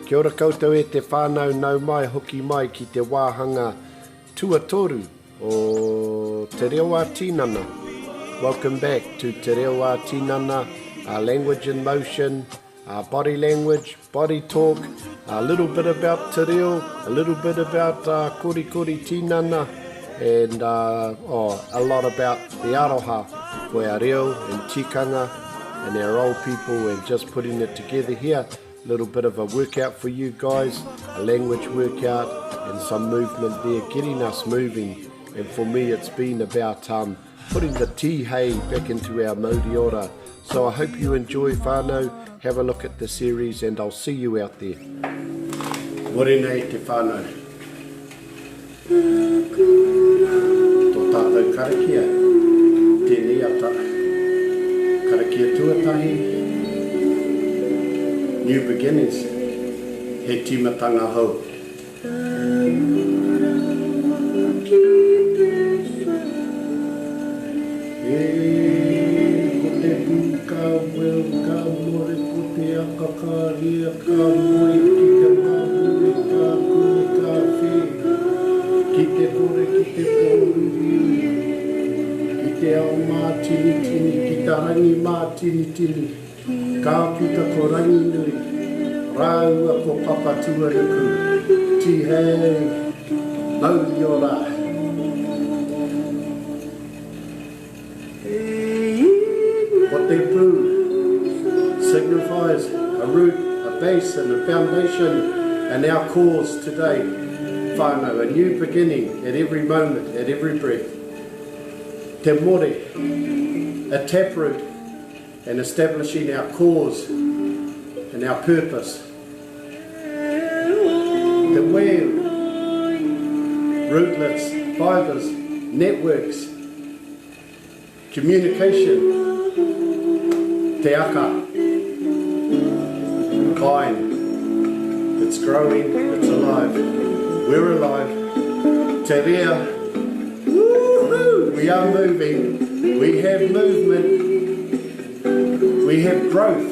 Kia ora koutou e te whānau nau mai hoki mai ki te wāhanga tuatoru o te Reo-Ā-Tinana. Welcome back to te Reo-Ā-Tinana, our language in motion, our body language, body talk, a little bit about te reo, a little bit about Kori Tinana, and a lot about the aroha for our reo and tikanga and our old people, and just putting it together here. A little bit of a workout for you guys, a language workout and some movement there, getting us moving. And for me it's been about putting the tihei back into our Māori ora. So I hope you enjoy whānau, have a look at the series, and I'll see you out there. Morena e te whānau. Tō tātou karakia, tēnei ata. Karakia tuatahi. New beginnings, he timatanga hou. Ko te puka weu, ka more, ko te akakaria, ka moe, ki te mahure, ka kure, ka whi. Ki te kore, ki te poruri, ki te ao mā tini tini, ki te rangi mā tini tini. Ka puta ko rangi nui, rāua ko papa tuaruku, tihei, Māori ora. Aoitepö signifies a root, a base and a foundation, and our cause today, whānau, a new beginning at every moment, at every breath. Te more, a taproot, and establishing our cause and our purpose. The web, rootlets, fibres, networks, communication, te aka, kind, it's growing, it's alive, we're alive, te rea, we are moving, we have movement, we have growth,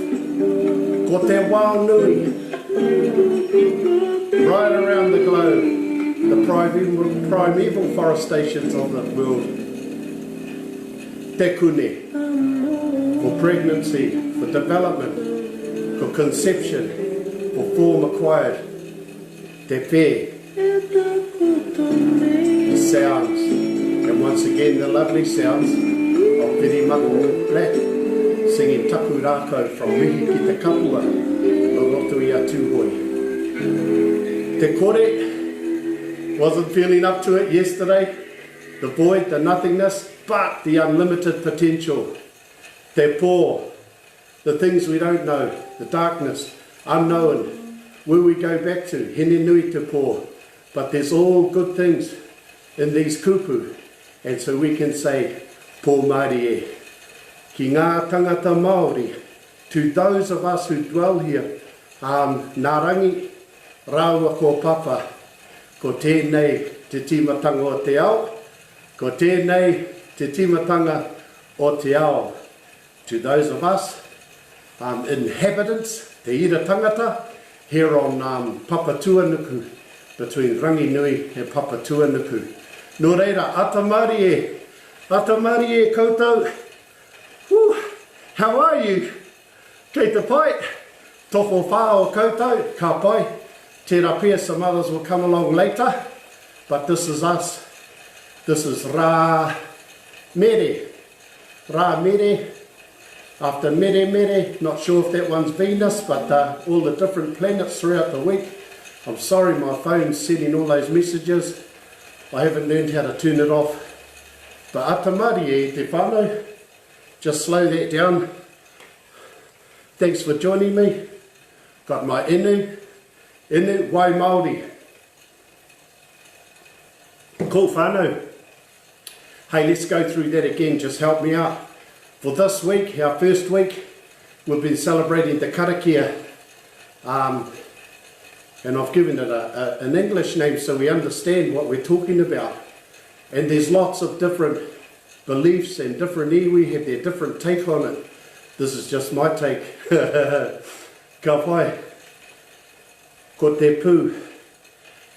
ko te wānui, right around the globe, the primeval forestations of the world. Te kune, for pregnancy, for development, for conception, for form acquired. Te whē, the sounds, and once again the lovely sounds of Piri Mako Black, singing taku rākau from mihi ki te kapua, no roto i a tūhoi. Te kore, wasn't feeling up to it yesterday, the void, the nothingness, but the unlimited potential. Te pō, the things we don't know, the darkness, unknown, where we go back to, hene nui te pō. But there's all good things in these kupu, and so we can say, pō Māori e. Ki ngā tangata Māori, to those of us who dwell here, nā rangi, rāua ko papa, ko tēnei te timatanga o te ao, ko tēnei te timatanga o te ao. To those of us, inhabitants, te ira tangata, here on Papatuanuku, between Ranginui and Papatuanuku. Nō reira, ata Māori e koutou. Whew, how are you? Kei te pai, toko whāo koutou, ka pai. Te rapia, some others will come along later, but this is us. This is Rā Mere. Rā Mere, after Mere Mere, not sure if that one's Venus, but all the different planets throughout the week. I'm sorry my phone's sending all those messages. I haven't learned how to turn it off. But ata Māori e te whānau, just slow that down. Thanks for joining me. Got my inu wai Māori. Ko whānau. Hey, let's go through that again, just help me out. For this week, our first week, we've been celebrating the Karakia. And I've given it an English name so we understand what we're talking about. And there's lots of different beliefs and different iwi have their different take on it. This is just my take. Ka pai. ko te pū.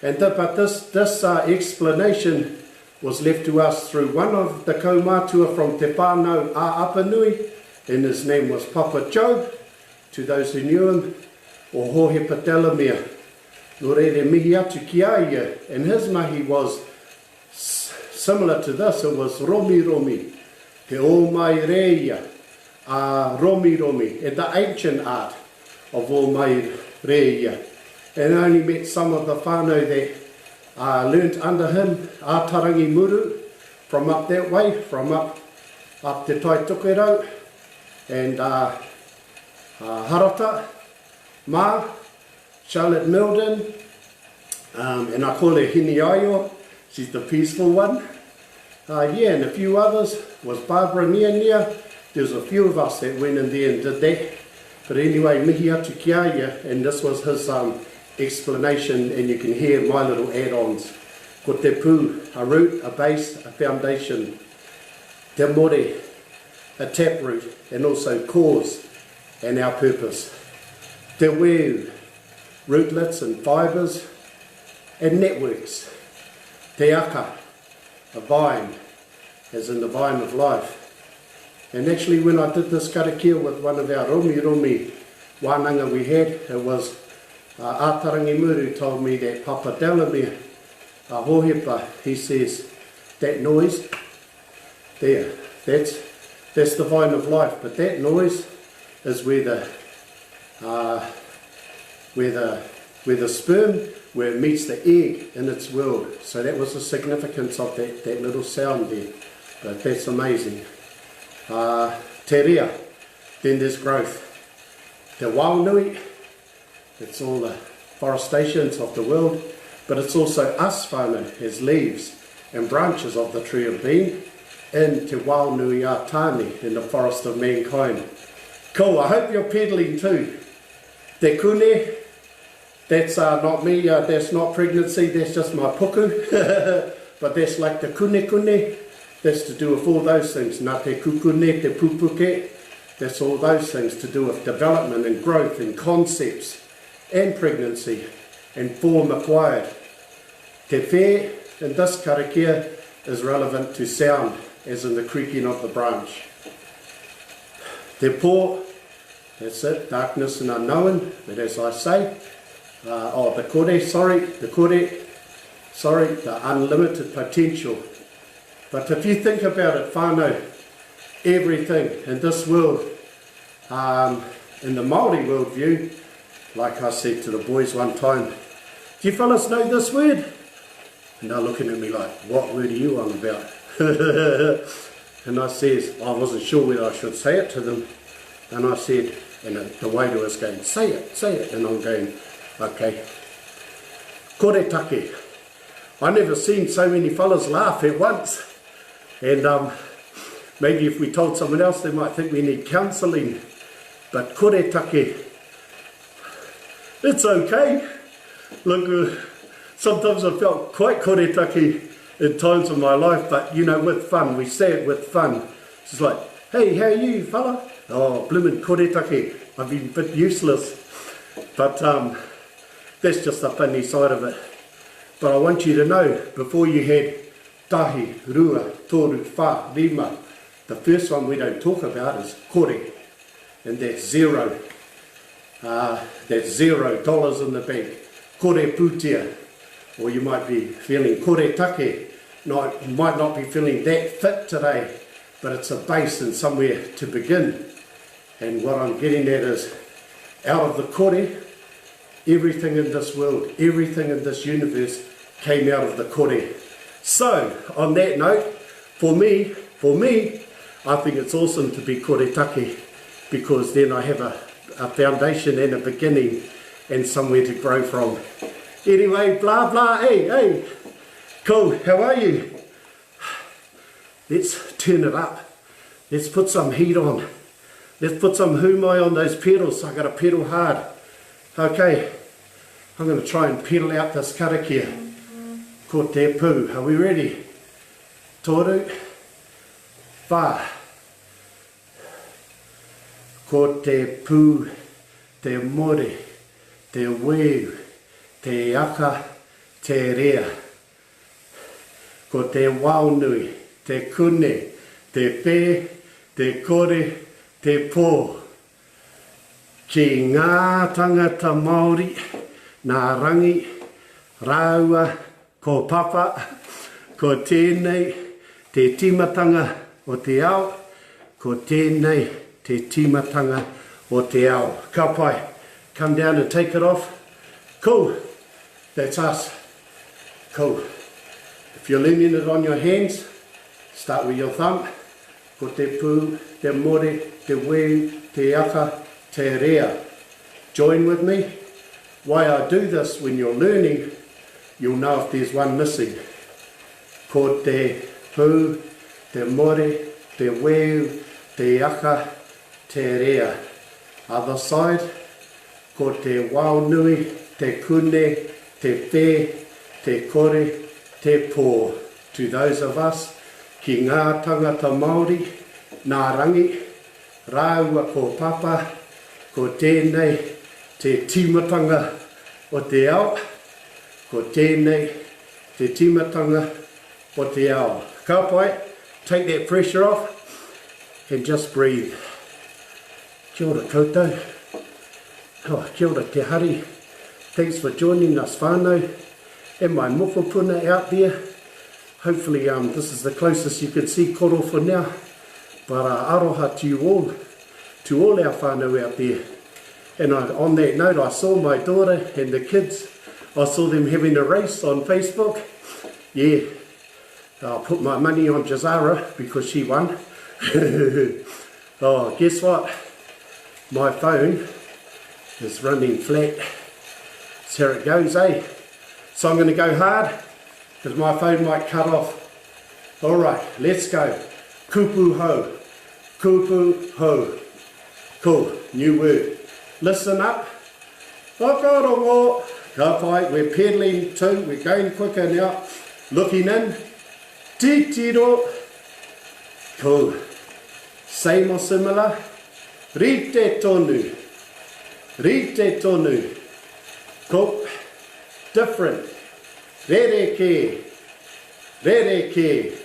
But this explanation was left to us through one of the kaumātua from te whānau Ā-Apanui, and his name was Papa Joe, to those who knew him, o Hohepa Telemea. Nō reire mihi atu ki a ia, and his mahi was similar to this. It was romi romi, te o mai reia, romi romi, and the ancient art of o mai reia. And I only met some of the whānau that learnt under him, Ātarangi Muru, from up that way, from up te Tai Tukerau, and Harata, Ma, Charlotte Milden, and I call her Hini Aio, she's the peaceful one. Yeah, and a few others, was Barbara Nia. There's a few of us that went in there and did that. But anyway, mihi atu ki a ia, and this was his explanation, and you can hear my little add-ons. Ko te pū, a root, a base, a foundation. Te more, a taproot, and also cause and our purpose. Te weu, rootlets and fibres and networks. Te aka, a vine, as in the vine of life. And actually when I did this karakia with one of our romi wānanga we had, it was Ātarangi Muru told me that Papa Dalamia, Hohepa, he says, that noise, there, that's the vine of life, but that noise is where the sperm, where it meets the egg in its world. So that was the significance of that little sound there. But that's amazing. Te rea, then there's growth. Te waunui, it's all the forestations of the world, but it's also us whānau as leaves and branches of the tree of being in Te Wānui-a-Tāne, in the forest of mankind. Cool, I hope you're pedaling too. Te kune, that's not me, that's not pregnancy, that's just my puku. But that's like the kune, that's to do with all those things. Nā te kukune, te pupuke, that's all those things to do with development and growth and concepts and pregnancy and form acquired. Te whē, in this karakia, is relevant to sound, as in the creaking of the branch. Te pō, that's it, darkness and unknown, but as I say, the unlimited potential. But if you think about it, whānau, everything in this world, in the Māori worldview, like I said to the boys one time, do you fellas know this word? And they're looking at me like, what word are you on about? And I says, I wasn't sure whether I should say it to them. And I said, and the waiter was going, say it. And I'm going, okay. Kore take. I never seen so many fellas laugh at once. And maybe if we told someone else, they might think we need counselling. But kore take, it's okay. Look, sometimes I felt quite kore take in times of my life, but you know, with fun, we say it with fun. It's like, hey, how are you, fella? Oh, bloomin' kore take, I've been a bit useless. But that's just the funny side of it. But I want you to know, before you had tahi, rua, toru, wha, rima, the first one we don't talk about is kore, and that's zero. That's $0 in the bank. Kore putia. Or you might be feeling kore take, might not be feeling that fit today, but it's a base and somewhere to begin. And what I'm getting at is, out of the kore, everything in this world, everything in this universe came out of the kore. So, on that note, for me, I think it's awesome to be kore take, because then I have a foundation and a beginning and somewhere to grow from. Anyway, blah blah, hey, cool, how are you? Let's turn it up. Let's put some heat on. Let's put some humai on those pedals. I gotta pedal hard. Okay, I'm gonna try and pedal out this karakia. Ko te pū, are we ready? Toru, wha. Ko te pū, te more, te weu, te aka, te rea. Ko te waunui, te kune, te pē, te kore, te pō. Ki ngā tangata Māori, nā rangi, rāua, ko papa, ko tēnei, te timatanga o te ao, ko tēnei, te timatanga o te ao. Ka pai, come down and take it off. Cool, that's us. Cool. If you're leaning it on your hands, start with your thumb. Ko te pū, te more, te weu, te aka, te rea. Join with me. Why I do this, when you're learning, you'll know if there's one missing. Ko te pū, te more, te weu, te aka, te rea. Other side. Ko te waunui, te kune, te pē, te kore, te pō. To those of us, ki ngā tangata Māori, nā rangi, rāua ko papa, ko tēnei, te timatanga o te ao, ko tēnei, te timatanga o te ao. Ka pai, take that pressure off and just breathe. Kia ora koutou. Oh, kia ora te hari. Thanks for joining us whānau and my mokopuna out there. Hopefully this is the closest you can see koro for now. But aroha to you all, to all our whānau out there. And on that note, I saw my daughter and the kids. I saw them having a race on Facebook. Yeah, I'll put my money on Jazara because she won. Oh, guess what? My phone is running flat. That's how it goes, eh? So I'm going to go hard because my phone might cut off. All right, let's go. Kupu Hou. Kupu Hou. Cool, new word. Listen up. Whakarongo. Ka pai, we're pedaling too. We're going quicker now. Looking in. Titiro. Cool. Same or similar. Rite tonu. Rite tonu. Cool. Different. Rereke. Rereke.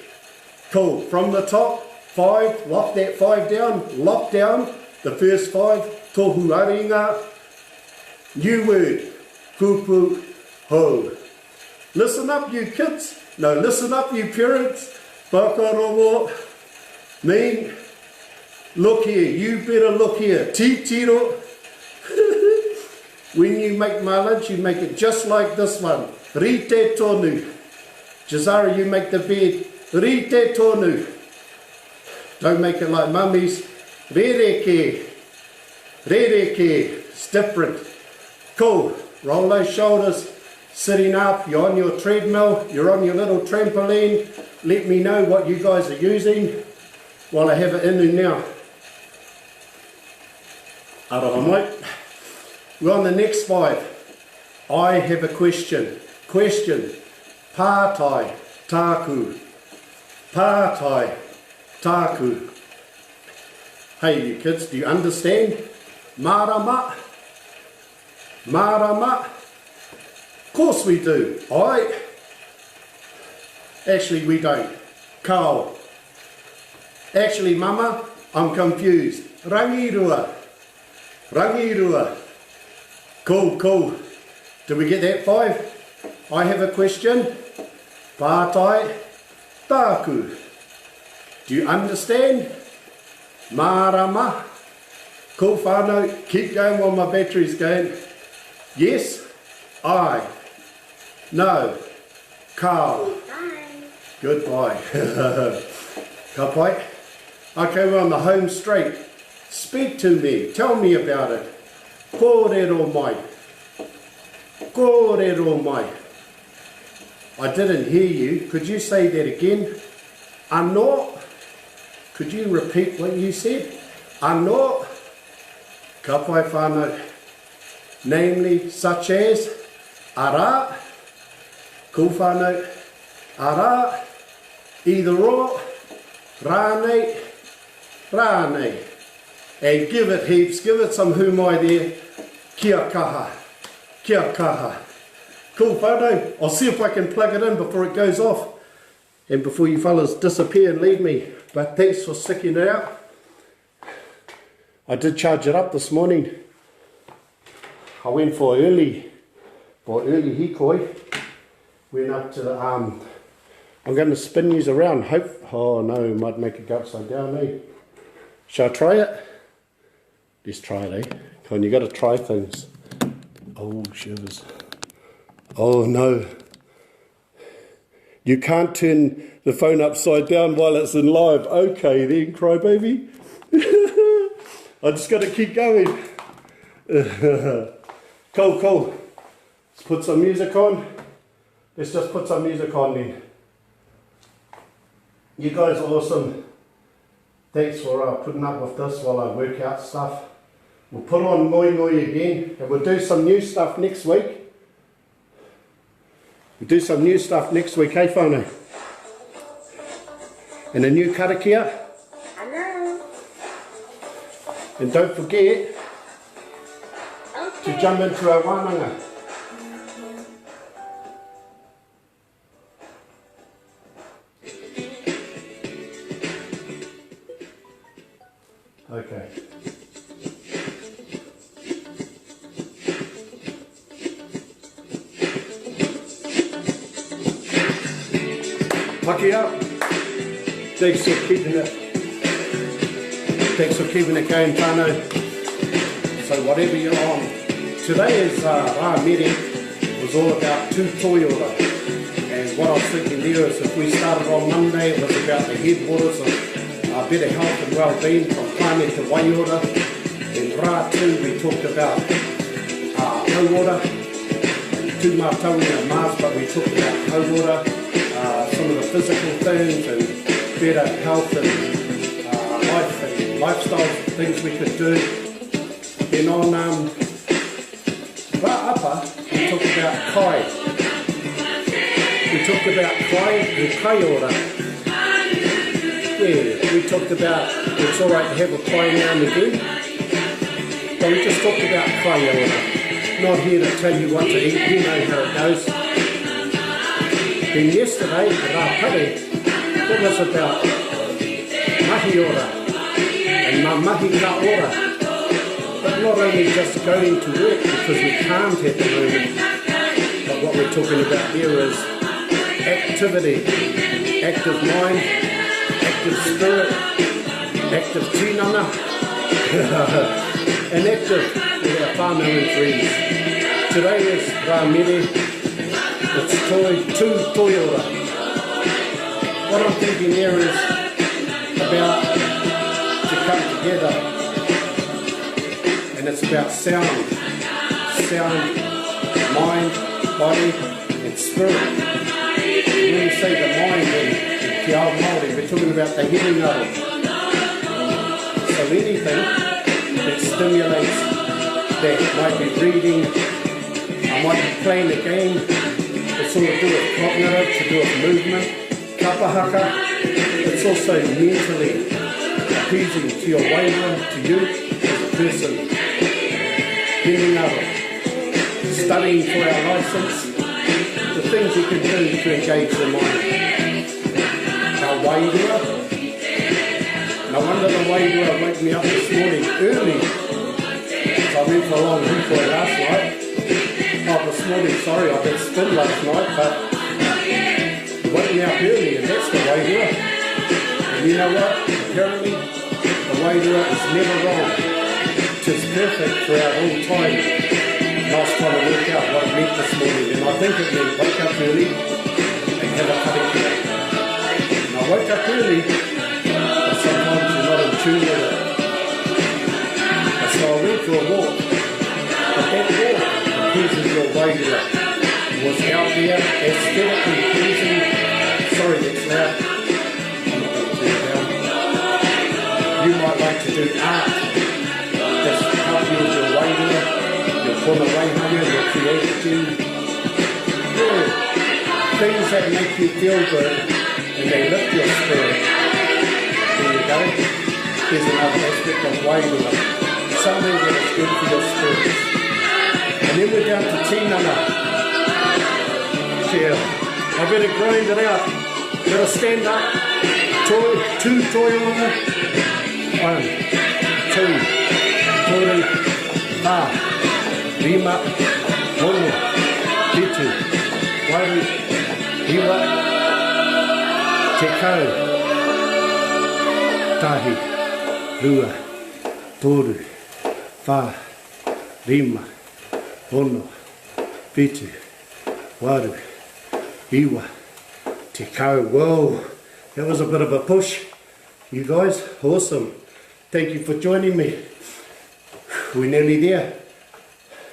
Cool. From the top, 5. Lock that 5 down. Lock down the first 5. Tohu aringa. New word. Kupu Hou. Listen up, you kids. No, listen up, you parents. Whakarongo. Mean, look here. You better look here. Titiro. When you make my lunch, you make it just like this one. Rite tonu. Jazara, you make the bed. Rite tonu. Don't make it like mummy's. Rereke. Rereke. It's different. Cool. Roll those shoulders. Sitting up. You're on your treadmill. You're on your little trampoline. Let me know what you guys are using while I have it in there now. Aroha mai. We're on the next 5. I have a question. Question. Pātai. Tāku. Pātai. Tāku. Hey, you kids, do you understand? Marama. Marama. Of course we do. Actually, we don't. Kao. Actually, Mama, I'm confused. Rangirua. Rangirua. Cool, cool. Did we get that 5? I have a question. Pātai. Tāku. Do you understand? Marama. Cool, whānau. Keep going while my battery's going. Yes. I. No. Kao. Goodbye. Ka pai. Okay, we're on the home straight. Speak to me. Tell me about it. Kōrero mai. Kōrero mai. I didn't hear you. Could you say that again? Anō. Could you repeat what you said? Anō. Ka pai whānau. Namely, such as ara. Ko whānau. Ara. Either or. Rānei. Rānei. And give it heaps. Give it some humai there. Kia kaha. Kia kaha. Cool photo. I'll see if I can plug it in before it goes off and before you fellas disappear and leave me. But thanks for sticking it out. I did charge it up this morning. I went for early hikoi. Went up to the, I'm going to spin these around. Oh no, might make it go upside down, eh? Shall I try it? Let's try it, eh? Come on, you got to try things. Oh, shivers. Oh no. You can't turn the phone upside down while it's in live. Okay then, crybaby. I just got to keep going. Cool. Let's put some music on. Let's just put some music on then. You guys are awesome. Thanks for putting up with this while I work out stuff. We'll put on Moi again, and we'll do some new stuff next week. We'll do some new stuff next week, hey whānau? And a new karakia. Hello. And don't forget to jump into our wānanga. Okay. Paki up. Thanks for keeping it. Thanks for keeping it going, whānau. So whatever you're on. Today is Reo-Ā-Tinana. It was all about tū toiora. And what I was thinking there is if we started on Monday, it was about the headwaters of better health and well-being from Tāne to Waiata. In Rā-2 we talked about tauora, tū mātauri and Mars, but we talked about tauora, some of the physical things and better health and life and lifestyle things we could do. Then on Rā-Apa we talked about kai. We talked about kai and kaiora. Yeah, we talked about it's alright to have a kai now and again, but we just talked about kaiora. Not here to tell you what to eat, you know how it goes. Then yesterday, at Rā-Pare, it was about mahiora and mahi ka ora. But not only just going to work because we can't at the moment, but what we're talking about here is activity, active mind, active spirit, active tinana, and active with our whānau and friends. Today is Rā-Mere, it's tū toiora. What I'm thinking here is about to come together, and it's about sound, mind, body, and spirit. When we say the mind in Te Ao Māori, we're talking about the healing of it. So anything that stimulates, that might be reading, I might be playing a game, it's all to do with cognitive, to do with movement, kapahaka, it's also mentally appeasing to your waiwa, to you as a person, healing of it, studying for our license, the things you can do to engage the mind. Our wairua. No wonder the wairua woke me up this morning early. So I went for a long hikoi last night. Oh, this morning, sorry, I did spin last night, but it woke me up early, and that's the wairua. And you know what? Apparently, the wairua is never wrong. It's perfect for our whole time. And I was trying to work out what it meant this morning, and I think it meant wake up early and have a karakia. And I woke up early, but sometimes you're not in tune with it. And so I went for a walk, but that walk, pleasing your wairua, was out there, aesthetically pleasing. Sorry, that's loud. I'm not going to turn it down. You might like to do art. That's helping with your wairua. For the waihanga, your creativity, yeah, things that make you feel good and they lift your spirit. There you go. Here's another aspect of wairua, something that is good for your spirit. And then we're down to tinana. share. I better grind it out. Better stand up. Two toiona. 1, 2, 3, 4, 5, 6, 7, 8, 9, 10, tahi, rua, toru, 4, 5, 6, 7, 8, 9, 10. Whoa, that was a bit of a push. You guys, awesome. Thank you for joining me. We're nearly there.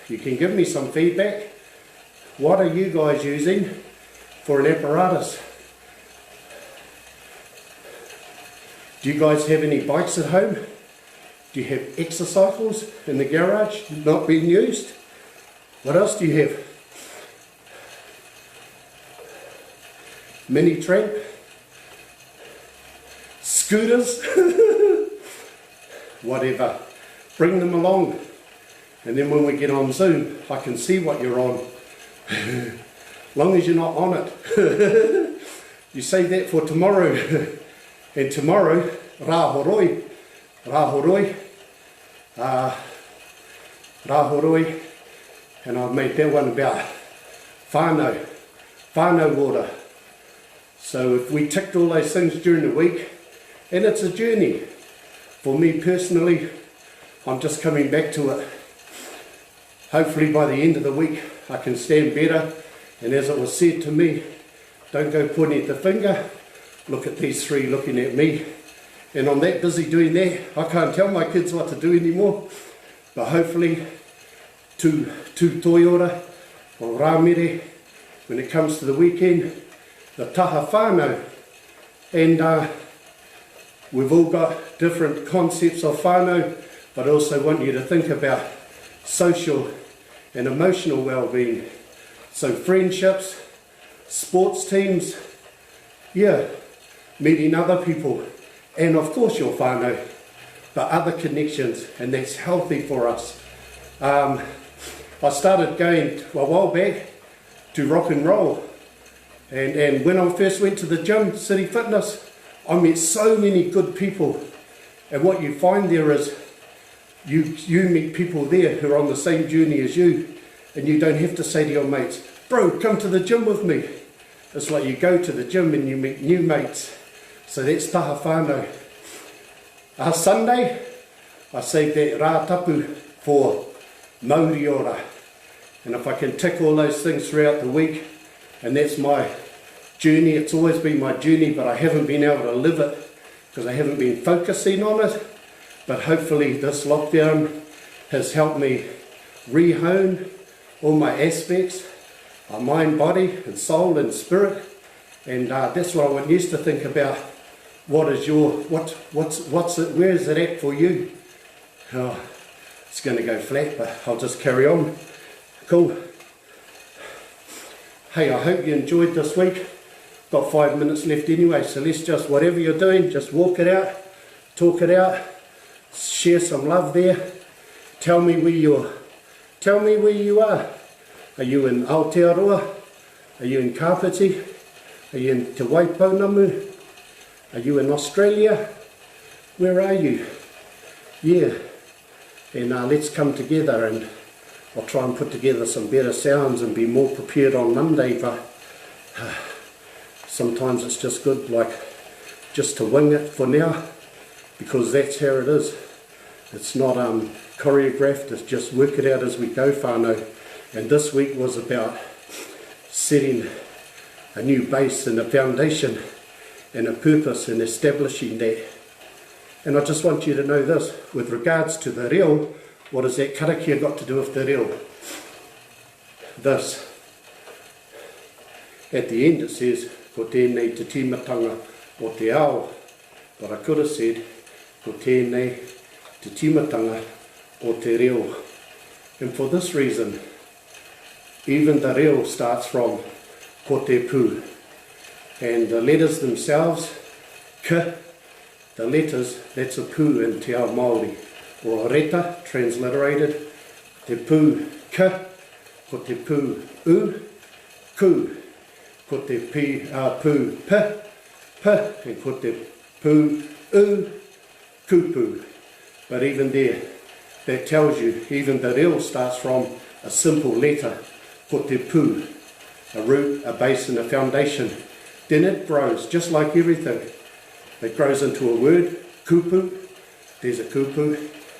You can give me some feedback. What are you guys using for an apparatus? Do you guys have any bikes at home? Do you have exercycles in the garage not being used? What else do you have? Mini tramp? Scooters? Whatever. Bring them along. And then when we get on Zoom, I can see what you're on. Long as you're not on it. You save that for tomorrow. And tomorrow, rahoroi, and I've made that one about whānau water. So if we ticked all those things during the week, and it's a journey. For me personally, I'm just coming back to it. Hopefully by the end of the week, I can stand better. And as it was said to me, don't go pointing the finger. Look at these three looking at me. And I'm that busy doing that, I can't tell my kids what to do anymore. But hopefully, tu toiora or rāmere, when it comes to the weekend, the taha whānau. And we've all got different concepts of whānau, but I also want you to think about social and emotional well-being. So friendships, sports teams, yeah, meeting other people, and of course your whānau, but other connections, and that's healthy for us. I started going a while back to rock and roll, and when I first went to the gym, City Fitness, I met so many good people, and what you find there is you meet people there who are on the same journey as you, and you don't have to say to your mates, bro, come to the gym with me. It's like you go to the gym and you meet new mates. So that's taha whānau. Sunday, I saved that rā-tapu for Māori ora. And if I can tick all those things throughout the week, and that's my journey, it's always been my journey, but I haven't been able to live it because I haven't been focusing on it. But hopefully this lockdown has helped me rehone all my aspects, my mind, body, and soul and spirit. And that's what I want you to think about. What is your, what's it, where is it at for you? Oh, it's going to go flat, but I'll just carry on. Cool. Hey, I hope you enjoyed this week. Got 5 minutes left anyway, so let's just, whatever you're doing, just walk it out, talk it out, share some love there. Tell me where you are. Are you in Aotearoa? Are you in Kapiti? Are you in Te Waipounamu? Are you in Australia? Where are you? Yeah. And let's come together, and I'll try and put together some better sounds and be more prepared on Monday, but sometimes it's just good, like, just to wing it for now, because that's how it is. It's not choreographed, it's just work it out as we go, whānau. And this week was about setting a new base and a foundation and a purpose and establishing that. And I just want you to know this, with regards to the reo, what has that karakia got to do with the reo? This. At the end it says, ko tēnei te tīmatanga o te ao. But I could have said, ko tēnei te tīmatanga o te reo. And for this reason, even the reo starts from ko te pū. And the letters themselves, k, the letters, that's a pū in te ao Māori. Or reta, transliterated, te pū k, ko te pū u, ku. ko te pū p, and ko te pū u, kupu. But even there, that tells you, even the reo starts from a simple letter, ko te pū, a root, a base and a foundation. Then it grows, just like everything. It grows into a word, kupu, there's a kupu.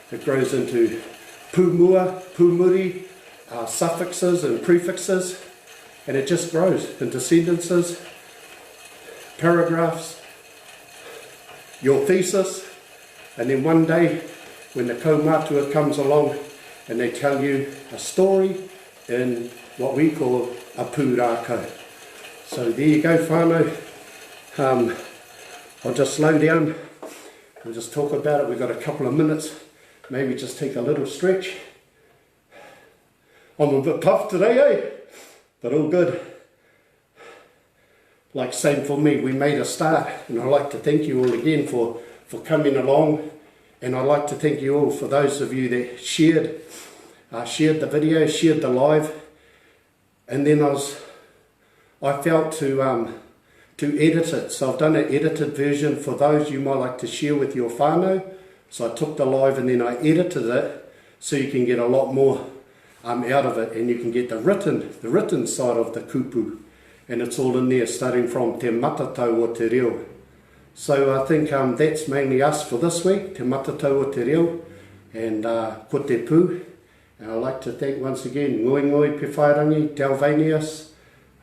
It grows into pūmua, pūmuri, suffixes and prefixes, and it just grows into sentences, paragraphs, your thesis, and then one day when the kaumātua comes along and they tell you a story in what we call a pūrākau. So there you go, whānau. I'll just slow down, we'll just talk about it. We've got a couple of minutes, maybe just take a little stretch. I'm a bit puffed today, eh? But all good. Like same for me, we made a start, and I'd like to thank you all again for coming along, and I'd like to thank you all for those of you that shared the video, shared the live, and then I felt to edit it. So I've done an edited version for those you might like to share with your whānau. So I took the live and then I edited it so you can get a lot more out of it, and you can get the written side of the kupu, and it's all in there starting from te matatau o te reo. So I think that's mainly us for this week, te matatau o te reo, and ko te pū. And I'd like to thank once again ngoi ngoi pe whairangi, Dalvanius,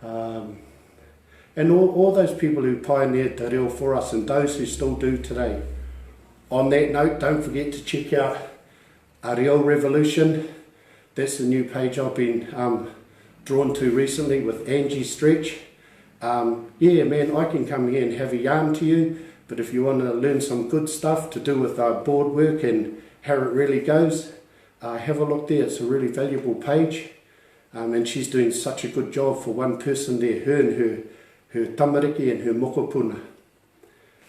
and all those people who pioneered the reo for us, and those who still do today. On that note, don't forget to check out our Reo Revolution. That's the new page I've been drawn to recently with Angie Stretch. Yeah, man, I can come here and have a yarn to you, but if you want to learn some good stuff to do with board work and how it really goes, have a look there. It's a really valuable page, and she's doing such a good job for one person there, her and her tamariki and her mokopuna.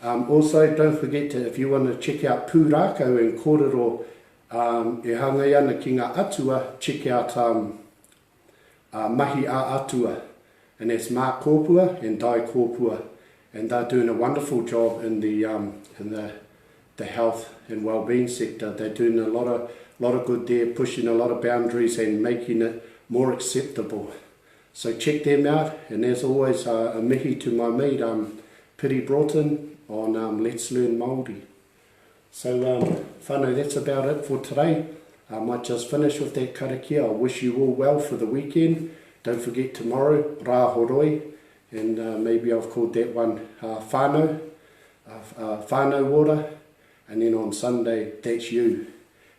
Also, don't forget to, if you want to check out pūrākau and kōrero e hangai ana ki ngā atua, check out Mahi a Atua, and that's Mark Kōpua and Dai Kōpua, and they're doing a wonderful job in the health and well-being sector. They're doing a lot of good there, pushing a lot of boundaries and making it more acceptable. So check them out, and as always, a mihi to my mate, Piri Broughton on Let's Learn Māori. So whānau, that's about it for today. I might just finish with that karakia. I wish you all well for the weekend. Don't forget tomorrow, Rā Horoi, and maybe I've called that one whānau water, and then on Sunday, that's you.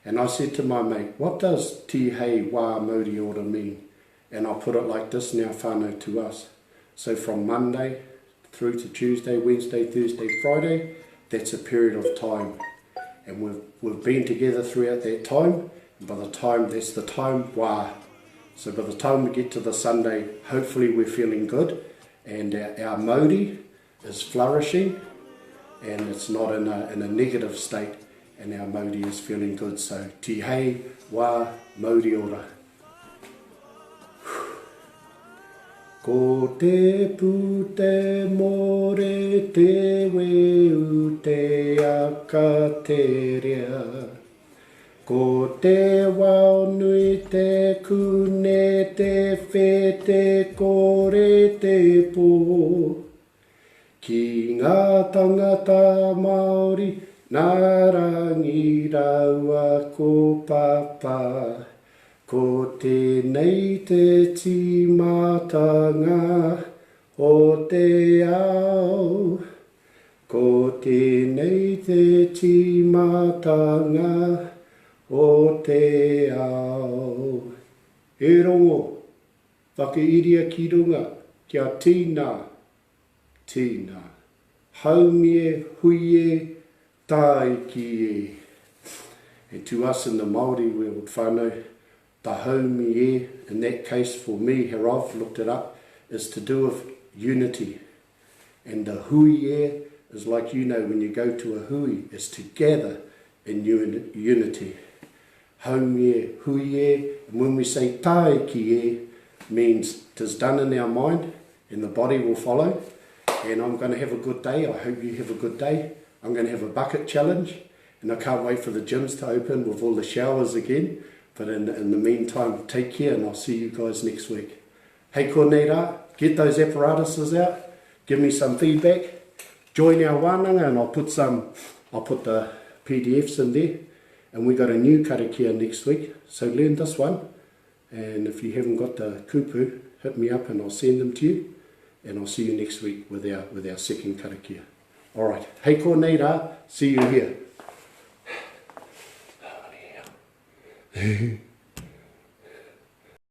And I said to my mate, what does Te Hei Wā Māori order mean? And I'll put it like this now, whānau, to us. So from Monday through to Tuesday, Wednesday, Thursday, Friday, that's a period of time. And we've been together throughout that time, and by the time, that's the time wā. So by the time we get to the Sunday, hopefully we're feeling good, and our Māori is flourishing, and it's not in a negative state, and our Māori is feeling good. So Te Hei Wā Māori ora. Ko te pū te more te weu te aka te rea. Ko te wao nui te kune te whe te kore te pō. Ki ngā tangata Māori, nā rangi raua ko papa. Ko tēnei te tīmatanga o te ao. Ko tēnei te tīmatanga o te ao. E rongo, whakairia ki runga, kia tīna, tīna. Haumie, huie, taiki e. And to us in the Māori world, whānau, the haumie, in that case for me, how I've looked it up, is to do with unity. And the huie is like, you know, when you go to a hui, it's to gather in unity. Haumie, huie, and when we say taiki e, means 'tis done in our mind, and the body will follow. And I'm going to have a good day. I hope you have a good day. I'm going to have a bucket challenge, and I can't wait for the gyms to open with all the showers again. But in the meantime, take care, and I'll see you guys next week. Hey, ko nei rā, get those apparatuses out, give me some feedback, join our wānanga, and I'll put the PDFs in there. And we got a new karakia next week, so learn this one. And if you haven't got the kupu, hit me up and I'll send them to you. And I'll see you next week with our second karakia. All right, hei ko nei rā, see you here.